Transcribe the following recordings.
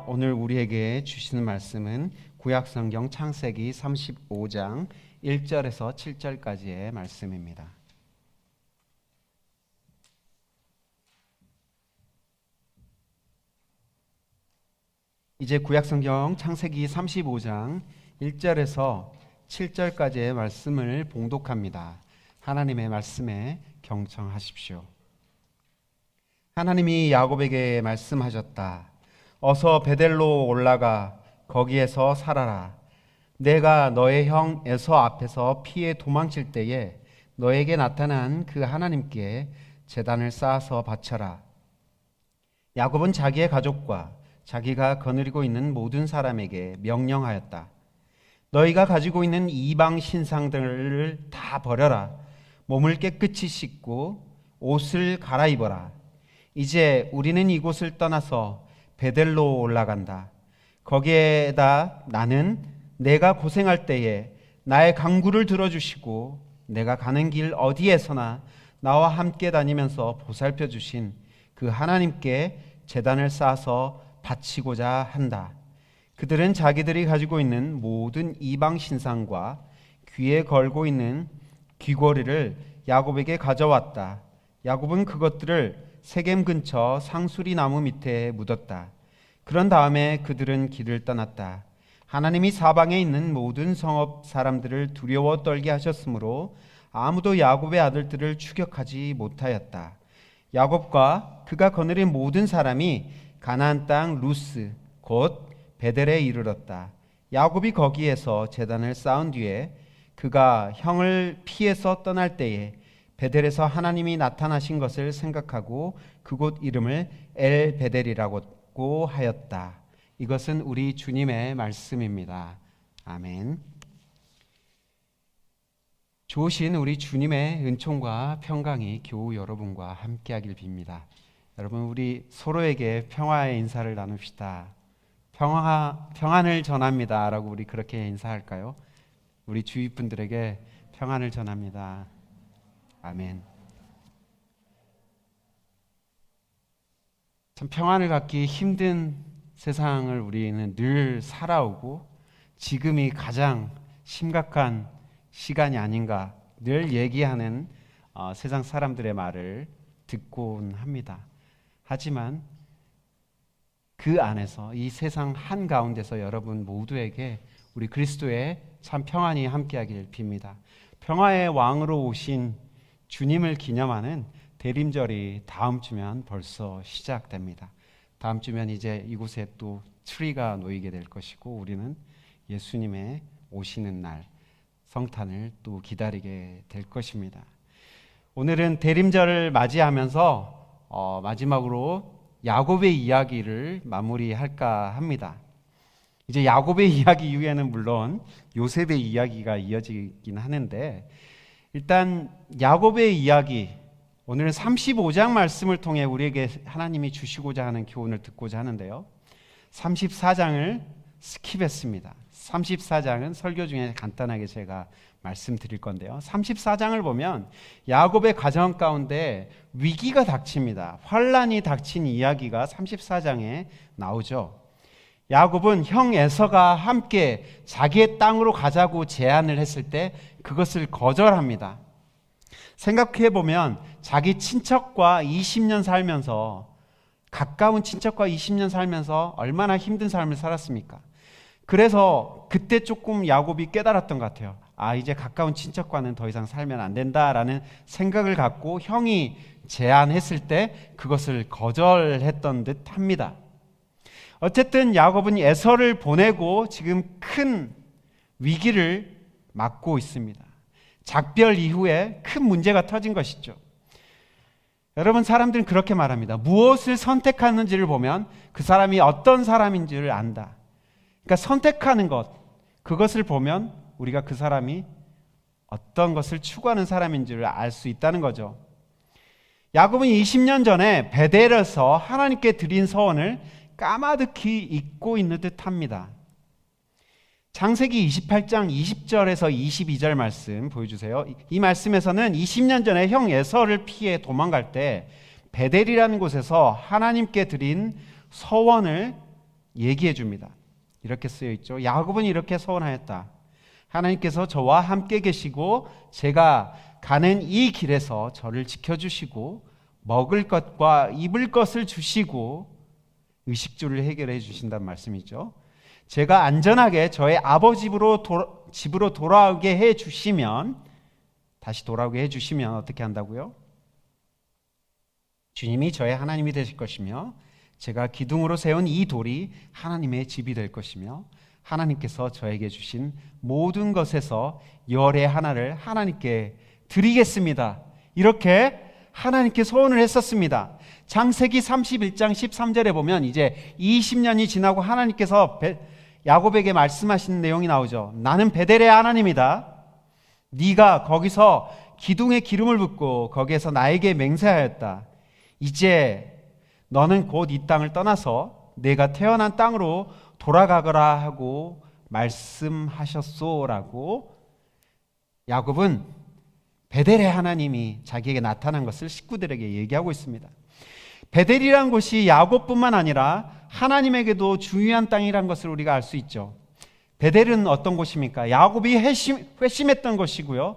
오늘 우리에게 주시는 말씀은 구약성경 창세기 35장 1절에서 7절까지의 말씀입니다. 이제 구약성경 창세기 35장 1절에서 7절까지의 말씀을 봉독합니다. 하나님의 말씀에 경청하십시오. 하나님이 야곱에게 말씀하셨다. 어서 베델로 올라가 거기에서 살아라. 내가 너의 형 에서 앞에서 피해 도망칠 때에 너에게 나타난 그 하나님께 제단을 쌓아서 바쳐라. 야곱은 자기의 가족과 자기가 거느리고 있는 모든 사람에게 명령하였다. 너희가 가지고 있는 이방 신상들을 다 버려라. 몸을 깨끗이 씻고 옷을 갈아입어라. 이제 우리는 이곳을 떠나서 베델로 올라간다. 거기에다 나는 내가 고생할 때에 나의 간구를 들어주시고 내가 가는 길 어디에서나 나와 함께 다니면서 보살펴 주신 그 하나님께 제단을 쌓아서 바치고자 한다. 그들은 자기들이 가지고 있는 모든 이방 신상과 귀에 걸고 있는 귀걸이를 야곱에게 가져왔다. 야곱은 그것들을 세겜 근처 상수리 나무 밑에 묻었다. 그런 다음에 그들은 길을 떠났다. 하나님이 사방에 있는 모든 성읍 사람들을 두려워 떨게 하셨으므로 아무도 야곱의 아들들을 추격하지 못하였다. 야곱과 그가 거느린 모든 사람이 가나안 땅 루스 곧 베델에 이르렀다. 야곱이 거기에서 제단을 쌓은 뒤에 그가 형을 피해서 떠날 때에 베델에서 하나님이 나타나신 것을 생각하고 그곳 이름을 엘 베델이라고 하였다. 이것은 우리 주님의 말씀입니다. 아멘. 좋으신 우리 주님의 은총과 평강이 교우 여러분과 함께하길 빕니다. 여러분, 우리 서로에게 평화의 인사를 나눕시다. 평안을 전합니다 라고 우리 그렇게 인사할까요? 우리 주위 분들에게 평안을 전합니다. 아멘. 참 평안을 갖기 힘든 세상을 우리는 늘 살아오고 지금이 가장 심각한 시간이 아닌가 늘 얘기하는 세상 사람들의 말을 듣곤 합니다. 하지만 그 안에서 이 세상 한가운데서 여러분 모두에게 우리 그리스도의 참 평안이 함께하길 빕니다. 평화의 왕으로 오신 주님을 기념하는 대림절이 다음 주면 벌써 시작됩니다. 다음 주면 이제 이곳에 또 트리가 놓이게 될 것이고 우리는 예수님의 오시는 날 성탄을 또 기다리게 될 것입니다. 오늘은 대림절을 맞이하면서 마지막으로 야곱의 이야기를 마무리할까 합니다. 이제 야곱의 이야기 이후에는 물론 요셉의 이야기가 이어지긴 하는데 일단 야곱의 이야기 오늘은 35장 말씀을 통해 우리에게 하나님이 주시고자 하는 교훈을 듣고자 하는데요. 34장을 스킵했습니다. 34장은 설교 중에 간단하게 제가 말씀드릴 건데요. 34장을 보면 야곱의 가정 가운데 위기가 닥칩니다. 환란이 닥친 이야기가 34장에 나오죠. 야곱은 형 에서가 함께 자기의 땅으로 가자고 제안을 했을 때 그것을 거절합니다. 생각해보면 자기 친척과 20년 살면서 가까운 친척과 20년 살면서 얼마나 힘든 삶을 살았습니까? 그래서 그때 조금 야곱이 깨달았던 것 같아요. 이제 가까운 친척과는 더 이상 살면 안 된다라는 생각을 갖고 형이 제안했을 때 그것을 거절했던 듯 합니다. 어쨌든 야곱은 에서를 보내고 지금 큰 위기를 맞고 있습니다. 작별 이후에 큰 문제가 터진 것이죠. 여러분, 사람들은 그렇게 말합니다. 무엇을 선택하는지를 보면 그 사람이 어떤 사람인지를 안다. 그러니까 선택하는 것, 그것을 보면 우리가 그 사람이 어떤 것을 추구하는 사람인지를 알 수 있다는 거죠. 야곱은 20년 전에 베델에서 하나님께 드린 서원을 까마득히 잊고 있는 듯합니다. 창세기 28장 20절에서 22절 말씀 보여주세요. 이 말씀에서는 20년 전에 형 에서를 피해 도망갈 때 베델이라는 곳에서 하나님께 드린 서원을 얘기해 줍니다. 이렇게 쓰여 있죠. 야곱은 이렇게 서원하였다. 하나님께서 저와 함께 계시고 제가 가는 이 길에서 저를 지켜주시고 먹을 것과 입을 것을 주시고 의식주를 해결해 주신다는 말씀이죠. 제가 안전하게 저의 아버지 집으로 돌아오게 해 주시면, 다시 돌아오게 해 주시면 어떻게 한다고요? 주님이 저의 하나님이 되실 것이며 제가 기둥으로 세운 이 돌이 하나님의 집이 될 것이며 하나님께서 저에게 주신 모든 것에서 열의 하나를 하나님께 드리겠습니다. 이렇게 하나님께 소원을 했었습니다. 창세기 31장 13절에 보면 이제 20년이 지나고 하나님께서 야곱에게 말씀하시는 내용이 나오죠. 나는 베델의 하나님이다. 네가 거기서 기둥에 기름을 붓고 거기에서 나에게 맹세하였다. 이제 너는 곧 이 땅을 떠나서 내가 태어난 땅으로 돌아가거라 하고 말씀하셨소라고 야곱은 베델의 하나님이 자기에게 나타난 것을 식구들에게 얘기하고 있습니다. 베델이란 곳이 야곱뿐만 아니라 하나님에게도 중요한 땅이란 것을 우리가 알 수 있죠. 베델은 어떤 곳입니까? 야곱이 회심했던 곳이고요.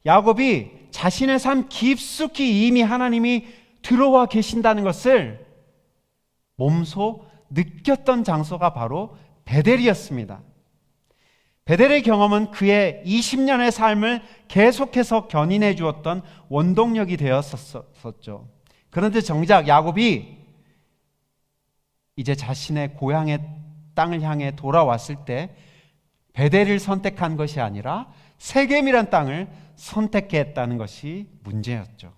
야곱이 자신의 삶 깊숙이 이미 하나님이 들어와 계신다는 것을 몸소 느꼈던 장소가 바로 베델이었습니다. 베델의 경험은 그의 20년의 삶을 계속해서 견인해 주었던 원동력이 되었었죠. 그런데 정작 야곱이 이제 자신의 고향의 땅을 향해 돌아왔을 때 베델을 선택한 것이 아니라 세겜이란 땅을 선택했다는 것이 문제였죠.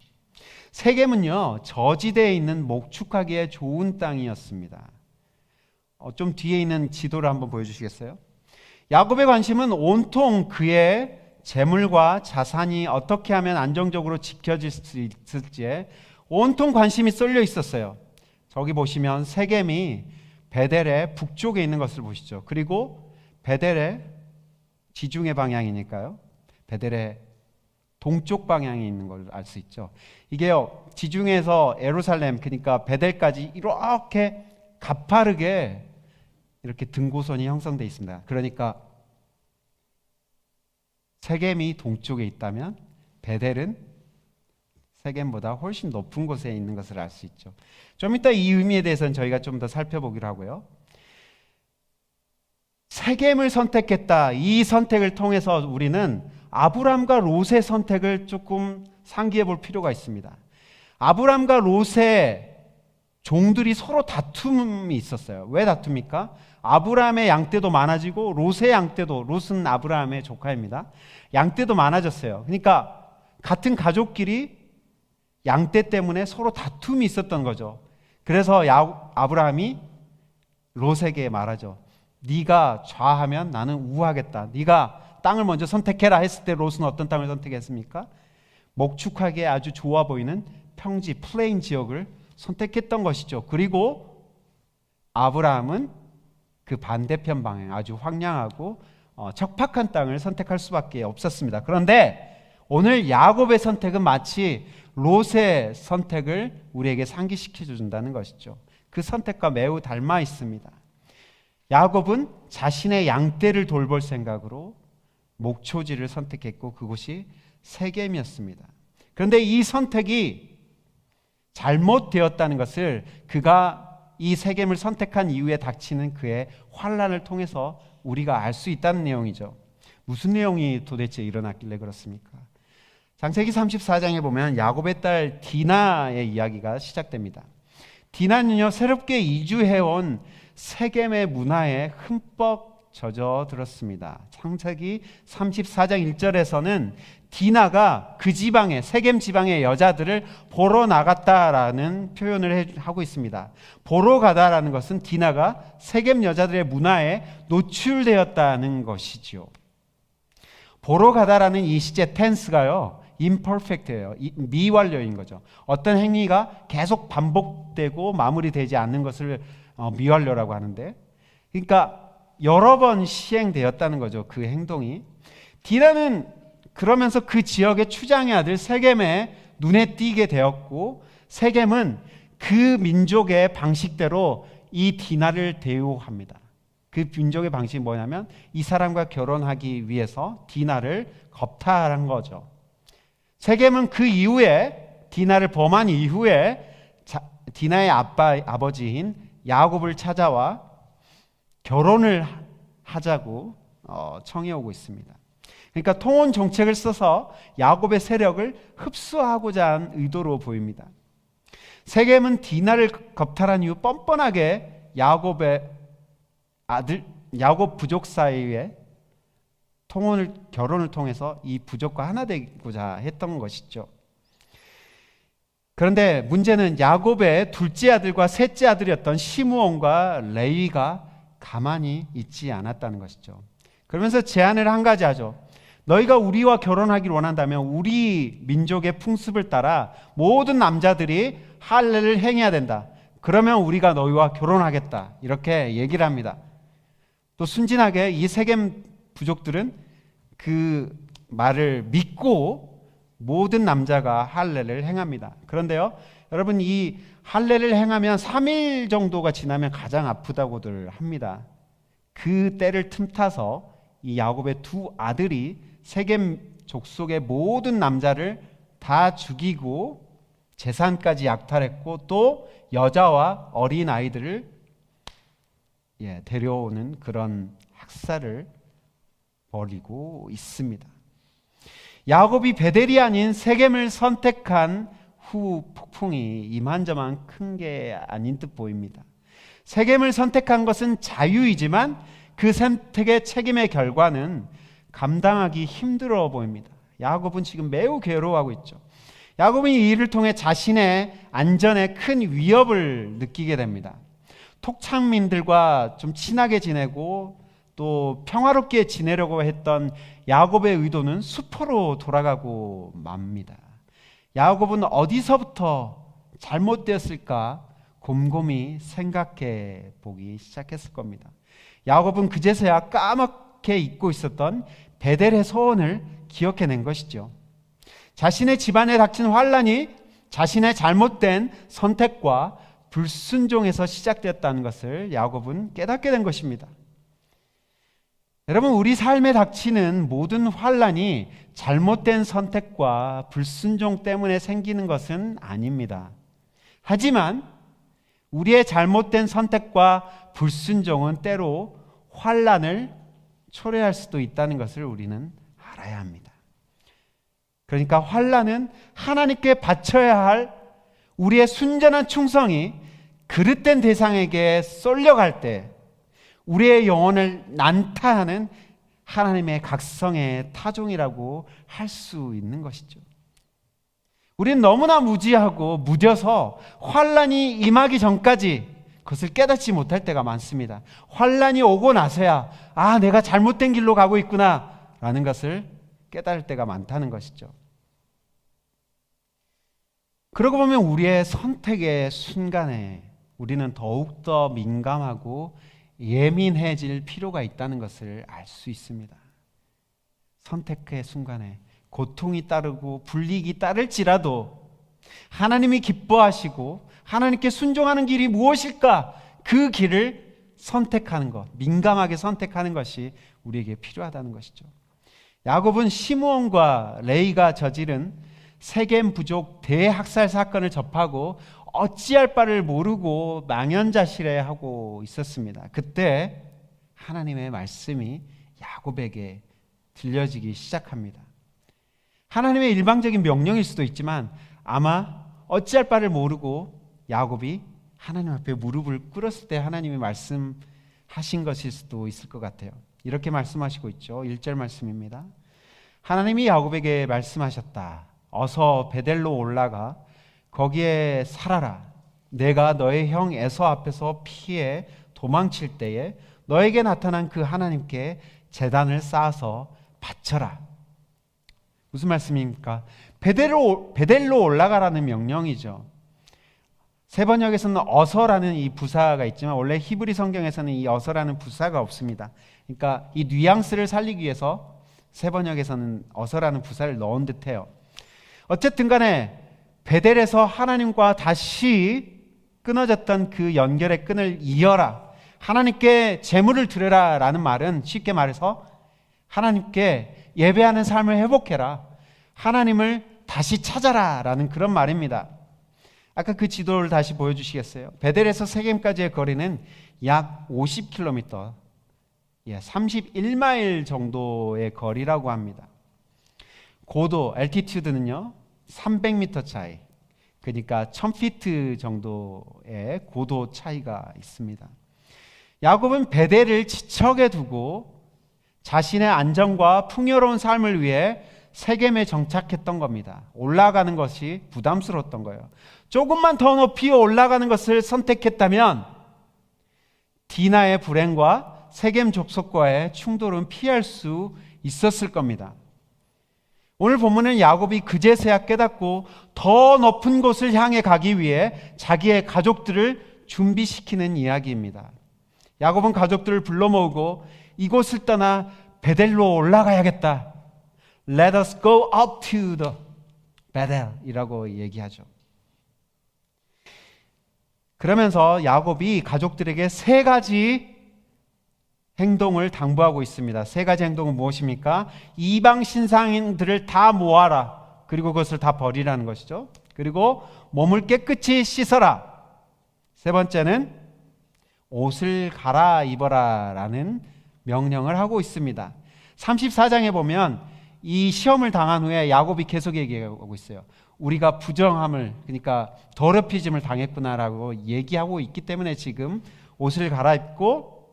세겜은요, 저지대에 있는 목축하기에 좋은 땅이었습니다. 좀 뒤에 있는 지도를 한번 보여주시겠어요? 야곱의 관심은 온통 그의 재물과 자산이 어떻게 하면 안정적으로 지켜질 수 있을지에 온통 관심이 쏠려 있었어요. 저기 보시면 세겜이 베델의 북쪽에 있는 것을 보시죠. 그리고 베델의 지중해 방향이니까요, 베델의 동쪽 방향에 있는 걸 알 수 있죠. 이게요, 지중해에서 예루살렘, 그러니까 베델까지 이렇게 가파르게 이렇게 등고선이 형성되어 있습니다. 그러니까 세겜이 동쪽에 있다면 베델은 세겜보다 훨씬 높은 곳에 있는 것을 알 수 있죠. 좀 이따 이 의미에 대해서는 저희가 좀 더 살펴보기로 하고요. 세겜을 선택했다. 이 선택을 통해서 우리는 아브람과 롯의 선택을 조금 상기해 볼 필요가 있습니다. 아브람과 롯의 종들이 서로 다툼이 있었어요. 왜 다툽니까? 아브람의 양떼도 많아지고 롯의 양떼도, 롯은 아브람의 조카입니다. 양떼도 많아졌어요. 그러니까 같은 가족끼리 양떼 때문에 서로 다툼이 있었던 거죠. 그래서 아브라함이 롯에게 말하죠. 네가 좌하면 나는 우하겠다. 네가 땅을 먼저 선택해라 했을 때 롯은 어떤 땅을 선택했습니까? 목축하기에 아주 좋아 보이는 평지, 플레인 지역을 선택했던 것이죠. 그리고 아브라함은 그 반대편 방향, 아주 황량하고 척박한 땅을 선택할 수밖에 없었습니다. 그런데 오늘 야곱의 선택은 마치 롯의 선택을 우리에게 상기시켜 준다는 것이죠. 그 선택과 매우 닮아 있습니다. 야곱은 자신의 양떼를 돌볼 생각으로 목초지를 선택했고 그곳이 세겜이었습니다. 그런데 이 선택이 잘못되었다는 것을 그가 이 세겜을 선택한 이후에 닥치는 그의 환난을 통해서 우리가 알 수 있다는 내용이죠. 무슨 내용이 도대체 일어났길래 그렇습니까? 창세기 34장에 보면 야곱의 딸 디나의 이야기가 시작됩니다. 디나는요, 새롭게 이주해온 세겜의 문화에 흠뻑 젖어들었습니다. 창세기 34장 1절에서는 디나가 그 지방에, 세겜 지방의 여자들을 보러 나갔다라는 표현을 하고 있습니다. 보러 가다라는 것은 디나가 세겜 여자들의 문화에 노출되었다는 것이죠. 보러 가다라는 이 시제 텐스가요, imperfect예요. 미완료인 거죠. 어떤 행위가 계속 반복되고 마무리되지 않는 것을 미완료라고 하는데, 그러니까 여러 번 시행되었다는 거죠. 그 행동이. 디나는 그러면서 그 지역의 추장의 아들 세겜의 눈에 띄게 되었고, 세겜은 그 민족의 방식대로 이 디나를 대우합니다. 그 민족의 방식이 뭐냐면 이 사람과 결혼하기 위해서 디나를 겁탈한 거죠. 세겜은 그 이후에, 디나를 범한 이후에 디나의 아버지인 야곱을 찾아와 결혼을 하자고 청해오고 있습니다. 그러니까 통혼 정책을 써서 야곱의 세력을 흡수하고자 한 의도로 보입니다. 세겜은 디나를 겁탈한 이후 뻔뻔하게 야곱의 아들, 야곱 부족 사이에 결혼을 통해서 이 부족과 하나 되고자 했던 것이죠. 그런데 문제는 야곱의 둘째 아들과 셋째 아들이었던 시므온과 레위가 가만히 있지 않았다는 것이죠. 그러면서 제안을 한 가지 하죠. 너희가 우리와 결혼하기를 원한다면 우리 민족의 풍습을 따라 모든 남자들이 할례를 행해야 된다. 그러면 우리가 너희와 결혼하겠다. 이렇게 얘기를 합니다. 또 순진하게 이 세겜 부족들은 그 말을 믿고 모든 남자가 할례를 행합니다. 그런데요, 여러분, 이 할례를 행하면 3일 정도가 지나면 가장 아프다고들 합니다. 그 때를 틈타서 이 야곱의 두 아들이 세겜 족속의 모든 남자를 다 죽이고 재산까지 약탈했고, 또 여자와 어린 아이들을 데려오는 그런 학살을 벌이고 있습니다. 야곱이 베델이 아닌 세겜을 선택한 후 폭풍이 이만저만 큰 게 아닌 듯 보입니다. 세겜을 선택한 것은 자유이지만 그 선택의 책임의 결과는 감당하기 힘들어 보입니다. 야곱은 지금 매우 괴로워하고 있죠. 야곱은 이 일을 통해 자신의 안전에 큰 위협을 느끼게 됩니다. 톡창민들과 좀 친하게 지내고 또 평화롭게 지내려고 했던 야곱의 의도는 수포로 돌아가고 맙니다. 야곱은 어디서부터 잘못되었을까 곰곰이 생각해 보기 시작했을 겁니다. 야곱은 그제서야 까맣게 잊고 있었던 베델의 소원을 기억해낸 것이죠. 자신의 집안에 닥친 환란이 자신의 잘못된 선택과 불순종에서 시작되었다는 것을 야곱은 깨닫게 된 것입니다. 여러분, 우리 삶에 닥치는 모든 환란이 잘못된 선택과 불순종 때문에 생기는 것은 아닙니다. 하지만 우리의 잘못된 선택과 불순종은 때로 환란을 초래할 수도 있다는 것을 우리는 알아야 합니다. 그러니까 환란은 하나님께 바쳐야 할 우리의 순전한 충성이 그릇된 대상에게 쏠려갈 때 우리의 영혼을 난타하는 하나님의 각성의 타종이라고 할 수 있는 것이죠. 우리는 너무나 무지하고 무뎌서 환란이 임하기 전까지 그것을 깨닫지 못할 때가 많습니다. 환란이 오고 나서야 내가 잘못된 길로 가고 있구나 라는 것을 깨달을 때가 많다는 것이죠. 그러고 보면 우리의 선택의 순간에 우리는 더욱더 민감하고 예민해질 필요가 있다는 것을 알 수 있습니다. 선택의 순간에 고통이 따르고 불이익이 따를지라도 하나님이 기뻐하시고 하나님께 순종하는 길이 무엇일까? 그 길을 선택하는 것, 민감하게 선택하는 것이 우리에게 필요하다는 것이죠. 야곱은 시므온과 레이가 저지른 세겜 부족 대학살 사건을 접하고 어찌할 바를 모르고 망연자실해하고 있었습니다. 그때 하나님의 말씀이 야곱에게 들려지기 시작합니다. 하나님의 일방적인 명령일 수도 있지만 아마 어찌할 바를 모르고 야곱이 하나님 앞에 무릎을 꿇었을 때 하나님이 말씀하신 것일 수도 있을 것 같아요. 이렇게 말씀하시고 있죠. 1절 말씀입니다. 하나님이 야곱에게 말씀하셨다. 어서 베델로 올라가 거기에 살아라. 내가 너의 형 에서 앞에서 피해 도망칠 때에 너에게 나타난 그 하나님께 제단을 쌓아서 바쳐라. 무슨 말씀입니까? 베델로 올라가라는 명령이죠. 세번역에서는 어서라는 이 부사가 있지만 원래 히브리 성경에서는 이 어서라는 부사가 없습니다. 그러니까 이 뉘앙스를 살리기 위해서 세번역에서는 어서라는 부사를 넣은 듯해요. 어쨌든 간에 베델에서 하나님과 다시 끊어졌던 그 연결의 끈을 이어라, 하나님께 제물을 드려라 라는 말은 쉽게 말해서 하나님께 예배하는 삶을 회복해라, 하나님을 다시 찾아라 라는 그런 말입니다. 아까 그 지도를 다시 보여주시겠어요? 베델에서 세겜까지의 거리는 약 50km, 31마일 정도의 거리라고 합니다. 고도, altitude는요 300m 차이, 그러니까 1000피트 정도의 고도 차이가 있습니다. 야곱은 베델을 지척에 두고 자신의 안정과 풍요로운 삶을 위해 세겜에 정착했던 겁니다. 올라가는 것이 부담스러웠던 거예요. 조금만 더 높이 올라가는 것을 선택했다면 디나의 불행과 세겜 족속과의 충돌은 피할 수 있었을 겁니다. 오늘 본문은 야곱이 그제서야 깨닫고 더 높은 곳을 향해 가기 위해 자기의 가족들을 준비시키는 이야기입니다. 야곱은 가족들을 불러 모으고 이곳을 떠나 베델로 올라가야겠다. Let us go up to the Bethel 이라고 얘기하죠. 그러면서 야곱이 가족들에게 세 가지 행동을 당부하고 있습니다. 세 가지 행동은 무엇입니까? 이방 신상들을 다 모아라. 그리고 그것을 다 버리라는 것이죠. 그리고 몸을 깨끗이 씻어라. 세 번째는 옷을 갈아입어라 라는 명령을 하고 있습니다. 34장에 보면 이 시험을 당한 후에 야곱이 계속 얘기하고 있어요. 우리가 부정함을, 그러니까 더럽히짐을 당했구나라고 얘기하고 있기 때문에 지금 옷을 갈아입고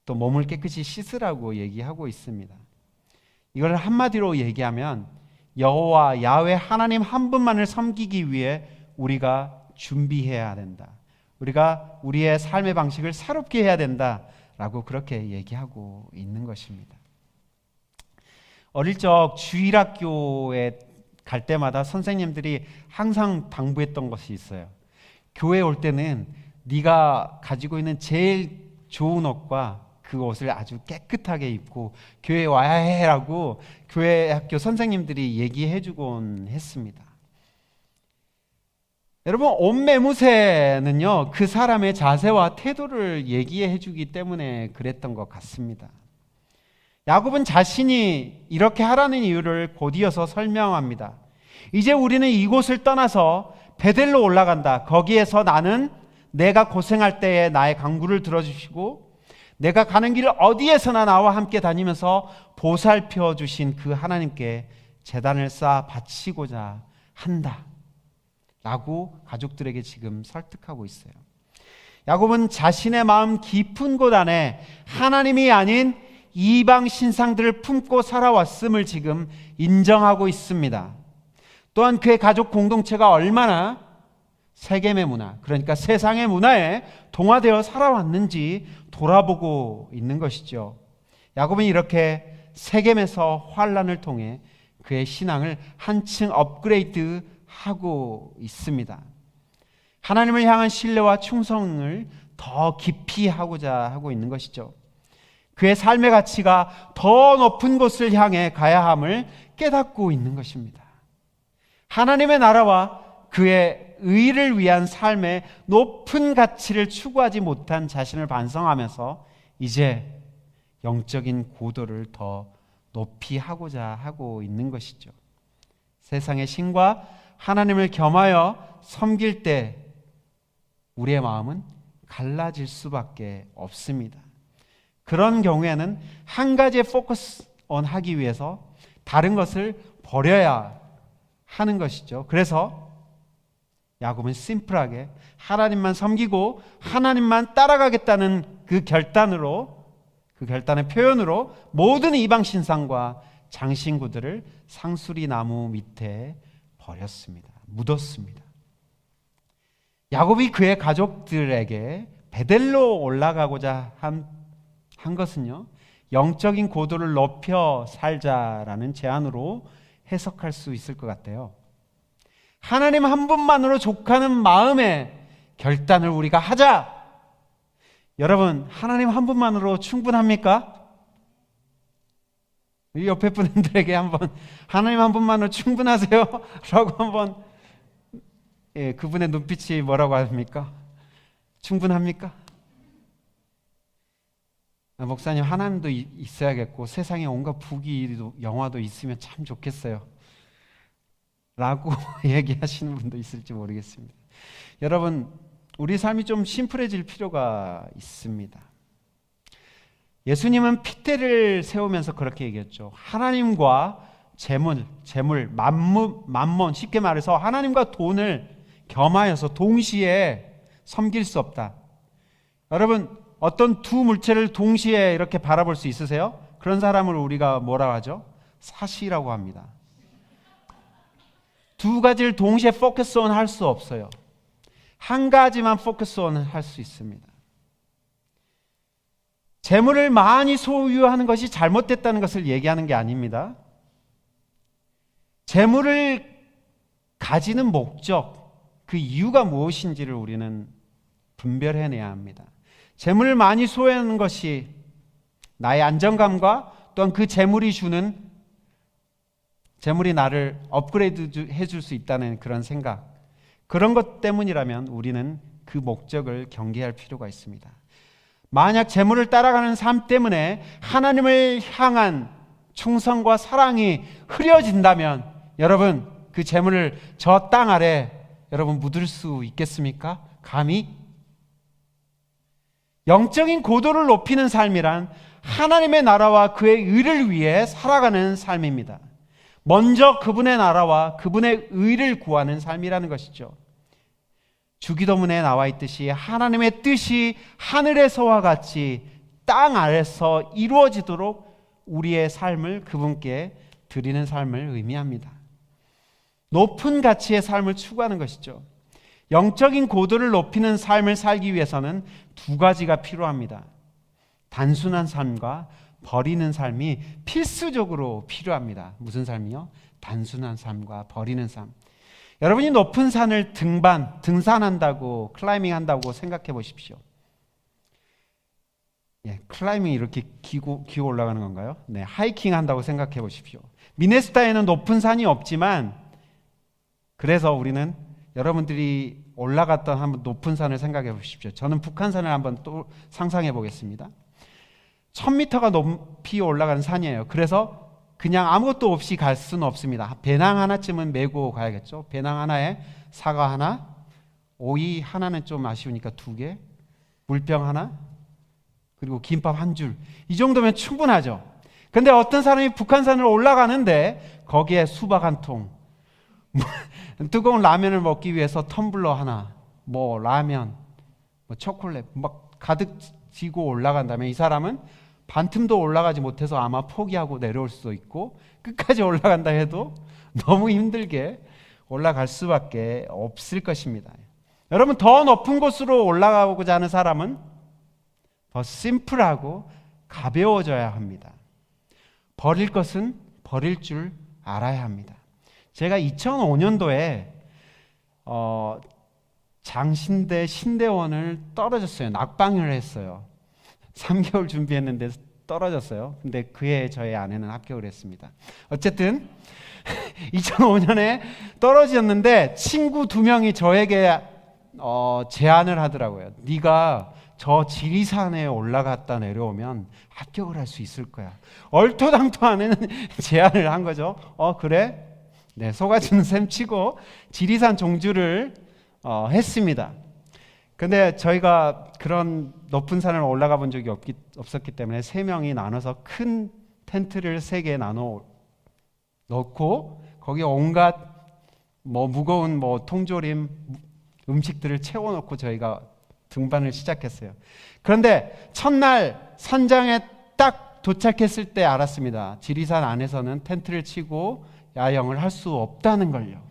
또 몸을 깨끗이 씻으라고 얘기하고 있습니다. 이걸 한마디로 얘기하면 여호와 야훼 하나님 한 분만을 섬기기 위해 우리가 준비해야 된다. 우리가 우리의 삶의 방식을 새롭게 해야 된다라고 그렇게 얘기하고 있는 것입니다. 어릴 적 주일학교에 갈 때마다 선생님들이 항상 당부했던 것이 있어요. 교회 올 때는 네가 가지고 있는 제일 좋은 옷과 그 옷을 아주 깨끗하게 입고 교회에 와야 해라고 교회 학교 선생님들이 얘기해 주곤 했습니다. 여러분, 옷 매무새는요 그 사람의 자세와 태도를 얘기해 주기 때문에 그랬던 것 같습니다. 야곱은 자신이 이렇게 하라는 이유를 곧이어서 설명합니다. 이제 우리는 이곳을 떠나서 베델로 올라간다. 거기에서 나는 내가 고생할 때에 나의 간구를 들어주시고 내가 가는 길 어디에서나 나와 함께 다니면서 보살펴 주신 그 하나님께 제단을 쌓아 바치고자 한다 라고 가족들에게 지금 설득하고 있어요. 야곱은 자신의 마음 깊은 곳 안에 하나님이 아닌 이방 신상들을 품고 살아왔음을 지금 인정하고 있습니다. 또한 그의 가족 공동체가 얼마나 세겜의 문화, 그러니까 세상의 문화에 동화되어 살아왔는지 돌아보고 있는 것이죠. 야곱은 이렇게 세겜에서 환난을 통해 그의 신앙을 한층 업그레이드하고 있습니다. 하나님을 향한 신뢰와 충성을 더 깊이 하고자 하고 있는 것이죠. 그의 삶의 가치가 더 높은 곳을 향해 가야 함을 깨닫고 있는 것입니다. 하나님의 나라와 그의 의를 위한 삶의 높은 가치를 추구하지 못한 자신을 반성하면서 이제 영적인 고도를 더 높이 하고자 하고 있는 것이죠. 세상의 신과 하나님을 겸하여 섬길 때 우리의 마음은 갈라질 수밖에 없습니다. 그런 경우에는 한 가지에 포커스 온 하기 위해서 다른 것을 버려야 하는 것이죠. 그래서 야곱은 심플하게 하나님만 섬기고 하나님만 따라가겠다는 그 결단의 표현으로 모든 이방 신상과 장신구들을 상수리 나무 밑에 버렸습니다. 묻었습니다. 야곱이 그의 가족들에게 베델로 올라가고자 한 것은요, 영적인 고도를 높여 살자라는 제안으로 해석할 수 있을 것 같아요. 하나님 한 분만으로 족하는 마음에 결단을 우리가 하자. 여러분, 하나님 한 분만으로 충분합니까? 이 옆에 분들에게 한번 하나님 한 분만으로 충분하세요? 라고 한번, 그분의 눈빛이 뭐라고 합니까? 충분합니까? 목사님, 하나님도 있어야겠고 세상에 온갖 부귀도 영화도 있으면 참 좋겠어요 라고 얘기하시는 분도 있을지 모르겠습니다. 여러분, 우리 삶이 좀 심플해질 필요가 있습니다. 예수님은 핏대를 세우면서 그렇게 얘기했죠. 하나님과 재물, 만몬, 쉽게 말해서 하나님과 돈을 겸하여서 동시에 섬길 수 없다. 여러분, 어떤 두 물체를 동시에 이렇게 바라볼 수 있으세요? 그런 사람을 우리가 뭐라고 하죠? 사시라고 합니다. 두 가지를 동시에 포커스 온 할 수 없어요. 한 가지만 포커스 온 할 수 있습니다. 재물을 많이 소유하는 것이 잘못됐다는 것을 얘기하는 게 아닙니다. 재물을 가지는 목적, 그 이유가 무엇인지를 우리는 분별해내야 합니다. 재물을 많이 소유하는 것이 나의 안정감과 또한 그 재물이 나를 업그레이드 해줄 수 있다는 그런 생각, 그런 것 때문이라면 우리는 그 목적을 경계할 필요가 있습니다. 만약 재물을 따라가는 삶 때문에 하나님을 향한 충성과 사랑이 흐려진다면 여러분, 그 재물을 저 땅 아래 여러분 묻을 수 있겠습니까? 감히? 영적인 고도를 높이는 삶이란 하나님의 나라와 그의 의를 위해 살아가는 삶입니다. 먼저 그분의 나라와 그분의 의를 구하는 삶이라는 것이죠. 주기도문에 나와 있듯이 하나님의 뜻이 하늘에서와 같이 땅 아래서 이루어지도록 우리의 삶을 그분께 드리는 삶을 의미합니다. 높은 가치의 삶을 추구하는 것이죠. 영적인 고도를 높이는 삶을 살기 위해서는 두 가지가 필요합니다. 단순한 삶과 버리는 삶이 필수적으로 필요합니다. 무슨 삶이요? 단순한 삶과 버리는 삶. 여러분이 높은 산을 등산한다고, 클라이밍 한다고 생각해 보십시오. 클라이밍 이렇게 기고 올라가는 건가요? 네, 하이킹 한다고 생각해 보십시오. 미네소타에는 높은 산이 없지만, 그래서 우리는 여러분들이 올라갔던 한번 높은 산을 생각해 보십시오. 저는 북한산을 한번 또 상상해 보겠습니다. 1000m가 높이 올라가는 산이에요. 그래서 그냥 아무것도 없이 갈 수는 없습니다. 배낭 하나쯤은 메고 가야겠죠. 배낭 하나에 사과 하나, 오이 하나는 좀 아쉬우니까 2개, 물병 하나, 그리고 김밥 한 줄. 이 정도면 충분하죠. 근데 어떤 사람이 북한산을 올라가는데 거기에 수박 한 통, 뜨거운 라면을 먹기 위해서 텀블러 하나, 라면, 초콜릿 막 가득 지고 올라간다면 이 사람은 반틈도 올라가지 못해서 아마 포기하고 내려올 수도 있고, 끝까지 올라간다 해도 너무 힘들게 올라갈 수밖에 없을 것입니다. 여러분, 더 높은 곳으로 올라가고자 하는 사람은 더 심플하고 가벼워져야 합니다. 버릴 것은 버릴 줄 알아야 합니다. 제가 2005년도에 장신대 신대원을 떨어졌어요. 낙방을 했어요. 3개월 준비했는데 떨어졌어요. 근데 그해 저의 아내는 합격을 했습니다. 어쨌든 2005년에 떨어졌는데 친구 2명이 저에게 제안을 하더라고요. 네가 저 지리산에 올라갔다 내려오면 합격을 할 수 있을 거야. 얼토당토하는 제안을 한 거죠. 그래? 네, 속아주는 셈 치고 지리산 종주를 했습니다. 근데 저희가 그런 높은 산을 올라가 본 적이 없었기 때문에 3명이 나눠서 큰 텐트를 3개 나눠 넣고 거기에 온갖 무거운 통조림 음식들을 채워놓고 저희가 등반을 시작했어요. 그런데 첫날 산장에 딱 도착했을 때 알았습니다. 지리산 안에서는 텐트를 치고 야영을 할 수 없다는 걸요.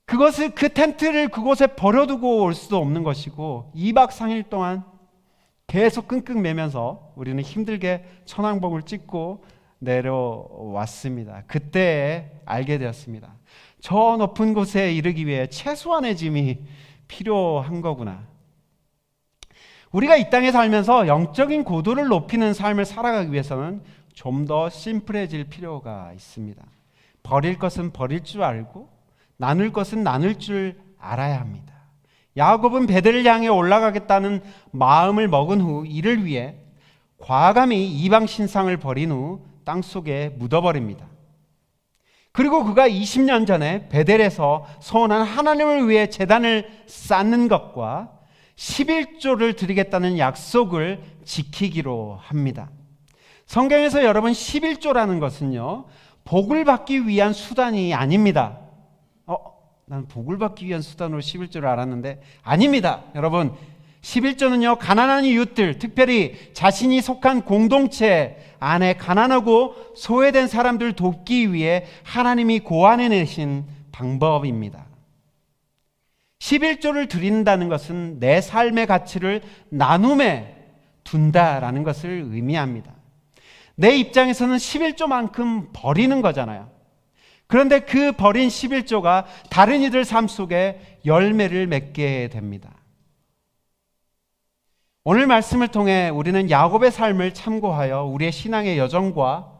그 텐트를 그곳에 버려두고 올 수도 없는 것이고 2박 3일 동안 계속 끙끙 매면서 우리는 힘들게 천왕봉을 찍고 내려왔습니다. 그때 알게 되었습니다. 저 높은 곳에 이르기 위해 최소한의 짐이 필요한 거구나. 우리가 이 땅에 살면서 영적인 고도를 높이는 삶을 살아가기 위해서는 좀 더 심플해질 필요가 있습니다. 버릴 것은 버릴 줄 알고 나눌 것은 나눌 줄 알아야 합니다. 야곱은 베델을 향해 올라가겠다는 마음을 먹은 후 이를 위해 과감히 이방 신상을 버린 후 땅속에 묻어버립니다. 그리고 그가 20년 전에 베델에서 소원한 하나님을 위해 제단을 쌓는 것과 11조를 드리겠다는 약속을 지키기로 합니다. 성경에서 여러분 11조라는 것은요, 복을 받기 위한 수단이 아닙니다. 난 복을 받기 위한 수단으로 11조를 알았는데 아닙니다. 여러분 11조는요, 가난한 이웃들, 특별히 자신이 속한 공동체 안에 가난하고 소외된 사람들 돕기 위해 하나님이 고안해 내신 방법입니다. 11조를 드린다는 것은 내 삶의 가치를 나눔에 둔다라는 것을 의미합니다. 내 입장에서는 11조만큼 버리는 거잖아요. 그런데 그 버린 11조가 다른 이들 삶 속에 열매를 맺게 됩니다. 오늘 말씀을 통해 우리는 야곱의 삶을 참고하여 우리의 신앙의 여정과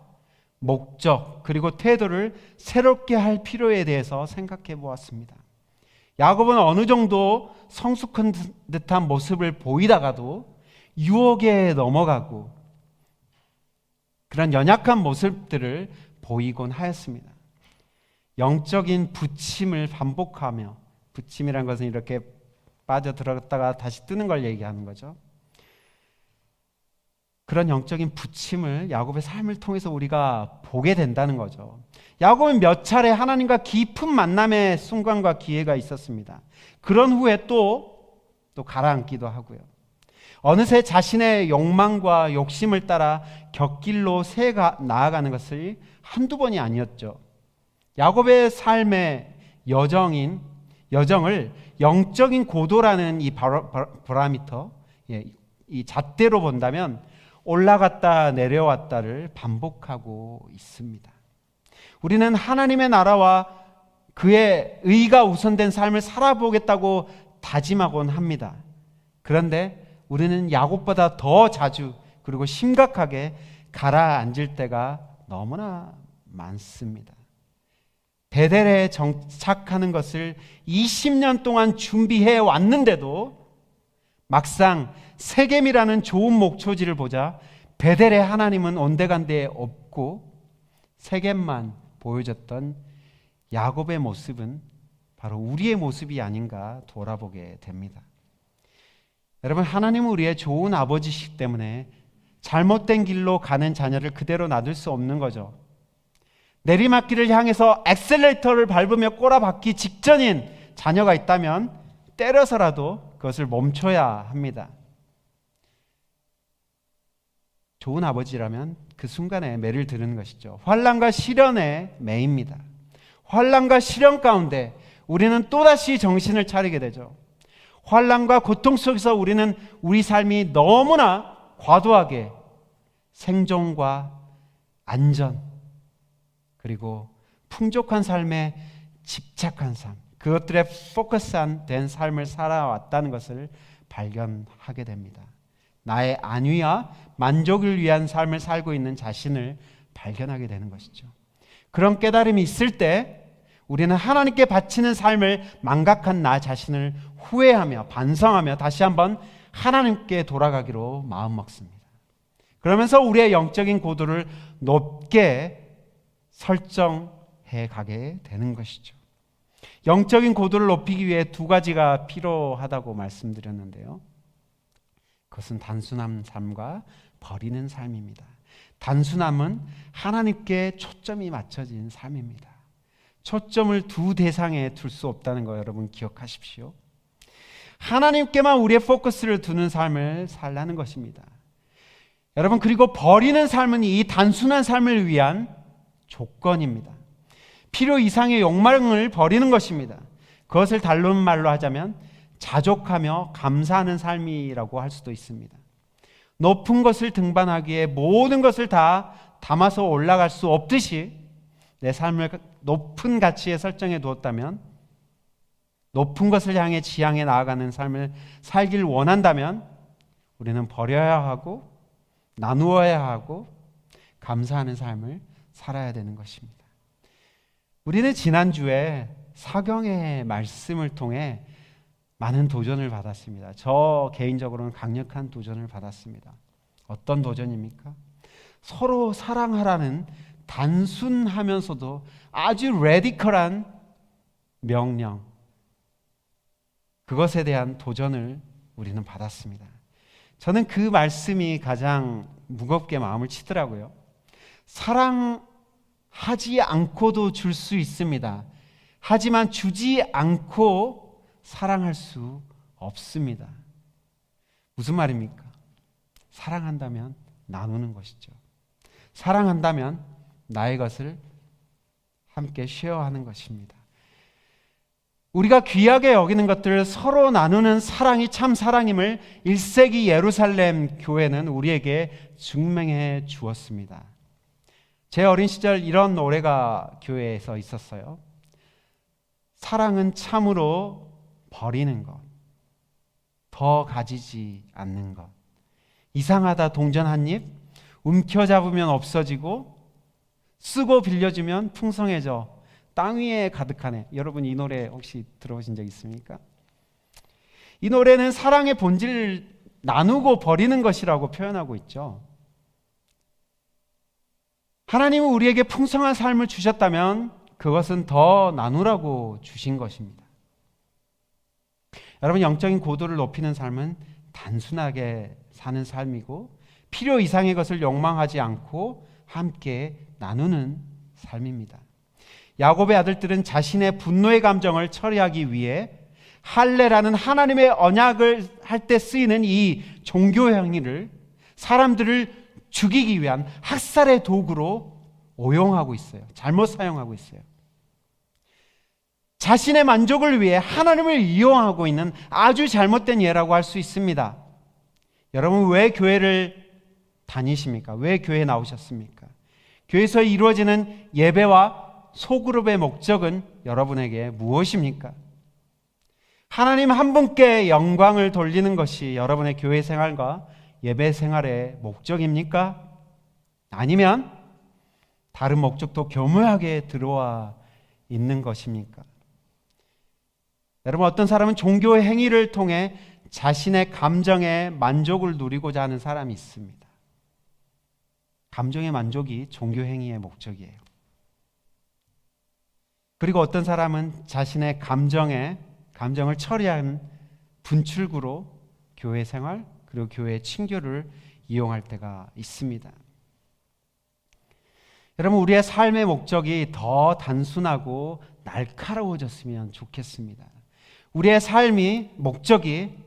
목적 그리고 태도를 새롭게 할 필요에 대해서 생각해 보았습니다. 야곱은 어느 정도 성숙한 듯한 모습을 보이다가도 유혹에 넘어가고 그런 연약한 모습들을 보이곤 하였습니다. 영적인 부침을 반복하며, 부침이란 것은 이렇게 빠져들었다가 다시 뜨는 걸 얘기하는 거죠. 그런 영적인 부침을 야곱의 삶을 통해서 우리가 보게 된다는 거죠. 야곱은 몇 차례 하나님과 깊은 만남의 순간과 기회가 있었습니다. 그런 후에 또 가라앉기도 하고요. 어느새 자신의 욕망과 욕심을 따라 곁길로 나아가는 것이 한두 번이 아니었죠. 야곱의 삶의 여정을 영적인 고도라는 이 바로미터, 이 잣대로 본다면 올라갔다 내려왔다를 반복하고 있습니다. 우리는 하나님의 나라와 그의 의가 우선된 삶을 살아보겠다고 다짐하곤 합니다. 그런데 우리는 야곱보다 더 자주 그리고 심각하게 가라앉을 때가 너무나 많습니다. 베델에 정착하는 것을 20년 동안 준비해 왔는데도 막상 세겜이라는 좋은 목초지를 보자 베델에 하나님은 온데간데 없고 세겜만 보여줬던 야곱의 모습은 바로 우리의 모습이 아닌가 돌아보게 됩니다. 여러분, 하나님은 우리의 좋은 아버지시기 때문에 잘못된 길로 가는 자녀를 그대로 놔둘 수 없는 거죠. 내리막길을 향해서 엑셀레이터를 밟으며 꼬라박기 직전인 자녀가 있다면 때려서라도 그것을 멈춰야 합니다. 좋은 아버지라면 그 순간에 매를 드는 것이죠. 환난과 시련에 매입니다. 환난과 시련 가운데 우리는 또다시 정신을 차리게 되죠. 환난과 고통 속에서 우리는 우리 삶이 너무나 과도하게 생존과 안전 그리고 풍족한 삶에 집착한 삶, 그것들에 포커스된 삶을 살아왔다는 것을 발견하게 됩니다. 나의 안위와 만족을 위한 삶을 살고 있는 자신을 발견하게 되는 것이죠. 그런 깨달음이 있을 때 우리는 하나님께 바치는 삶을 망각한 나 자신을 후회하며 반성하며 다시 한번 하나님께 돌아가기로 마음먹습니다. 그러면서 우리의 영적인 고도를 높게 설정해 가게 되는 것이죠. 영적인 고도를 높이기 위해 두 가지가 필요하다고 말씀드렸는데요. 그것은 단순한 삶과 버리는 삶입니다. 단순함은 하나님께 초점이 맞춰진 삶입니다. 초점을 두 대상에 둘 수 없다는 거 여러분 기억하십시오. 하나님께만 우리의 포커스를 두는 삶을 살라는 것입니다. 여러분, 그리고 버리는 삶은 이 단순한 삶을 위한 조건입니다. 필요 이상의 욕망을 버리는 것입니다. 그것을 다른 말로 하자면 자족하며 감사하는 삶이라고 할 수도 있습니다. 높은 것을 등반하기에 모든 것을 다 담아서 올라갈 수 없듯이 내 삶을 높은 가치에 설정해 두었다면, 높은 것을 향해 지향해 나아가는 삶을 살길 원한다면 우리는 버려야 하고 나누어야 하고 감사하는 삶을 살아야 되는 것입니다. 우리는 지난주에 사경의 말씀을 통해 많은 도전을 받았습니다. 저 개인적으로는 강력한 도전을 받았습니다. 어떤 도전입니까? 서로 사랑하라는 단순하면서도 아주 레디컬한 명령, 그것에 대한 도전을 우리는 받았습니다. 저는 그 말씀이 가장 무겁게 마음을 치더라고요. 사랑하지 않고도 줄 수 있습니다. 하지만 주지 않고 사랑할 수 없습니다. 무슨 말입니까? 사랑한다면 나누는 것이죠. 사랑한다면 나의 것을 함께 쉐어하는 것입니다. 우리가 귀하게 여기는 것들을 서로 나누는 사랑이 참 사랑임을 1세기 예루살렘 교회는 우리에게 증명해 주었습니다. 제 어린 시절 이런 노래가 교회에서 있었어요. 사랑은 참으로 버리는 것, 더 가지지 않는 것, 이상하다 동전 한 입, 움켜잡으면 없어지고 쓰고 빌려주면 풍성해져 땅 위에 가득하네. 여러분 이 노래 혹시 들어보신 적 있습니까? 이 노래는 사랑의 본질을 나누고 버리는 것이라고 표현하고 있죠. 하나님은 우리에게 풍성한 삶을 주셨다면 그것은 더 나누라고 주신 것입니다. 여러분, 영적인 고도를 높이는 삶은 단순하게 사는 삶이고 필요 이상의 것을 욕망하지 않고 함께 나누는 삶입니다. 야곱의 아들들은 자신의 분노의 감정을 처리하기 위해 할례라는 하나님의 언약을 할 때 쓰이는 이 종교 행위를 사람들을 죽이기 위한 학살의 도구로 오용하고 있어요. 잘못 사용하고 있어요. 자신의 만족을 위해 하나님을 이용하고 있는 아주 잘못된 예라고 할 수 있습니다. 여러분, 왜 교회를 다니십니까? 왜 교회에 나오셨습니까? 교회에서 이루어지는 예배와 소그룹의 목적은 여러분에게 무엇입니까? 하나님 한 분께 영광을 돌리는 것이 여러분의 교회 생활과 예배 생활의 목적입니까? 아니면 다른 목적도 교묘하게 들어와 있는 것입니까? 여러분, 어떤 사람은 종교의 행위를 통해 자신의 감정의 만족을 누리고자 하는 사람이 있습니다. 감정의 만족이 종교 행위의 목적이에요. 그리고 어떤 사람은 자신의 감정을 처리하는 분출구로 교회 생활 그리고 교회 친교를 이용할 때가 있습니다. 여러분, 우리의 삶의 목적이 더 단순하고 날카로워졌으면 좋겠습니다. 우리의 삶이 목적이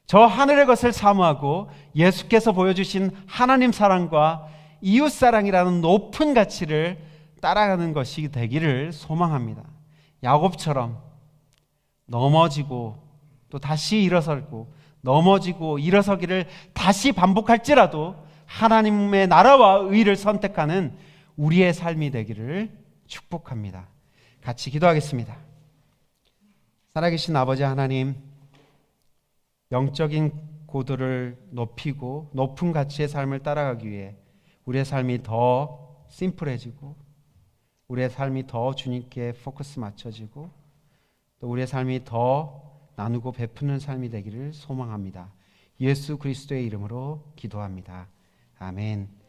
저 하늘의 것을 사모하고 예수께서 보여주신 하나님 사랑과 이웃 사랑이라는 높은 가치를 따라가는 것이 되기를 소망합니다. 야곱처럼 넘어지고 또 다시 일어서고 넘어지고 일어서기를 다시 반복할지라도 하나님의 나라와 의를 선택하는 우리의 삶이 되기를 축복합니다. 같이 기도하겠습니다. 살아계신 아버지 하나님, 영적인 고도를 높이고 높은 가치의 삶을 따라가기 위해 우리의 삶이 더 심플해지고 우리의 삶이 더 주님께 포커스 맞춰지고 또 우리의 삶이 더 나누고 베푸는 삶이 되기를 소망합니다. 예수 그리스도의 이름으로 기도합니다. 아멘.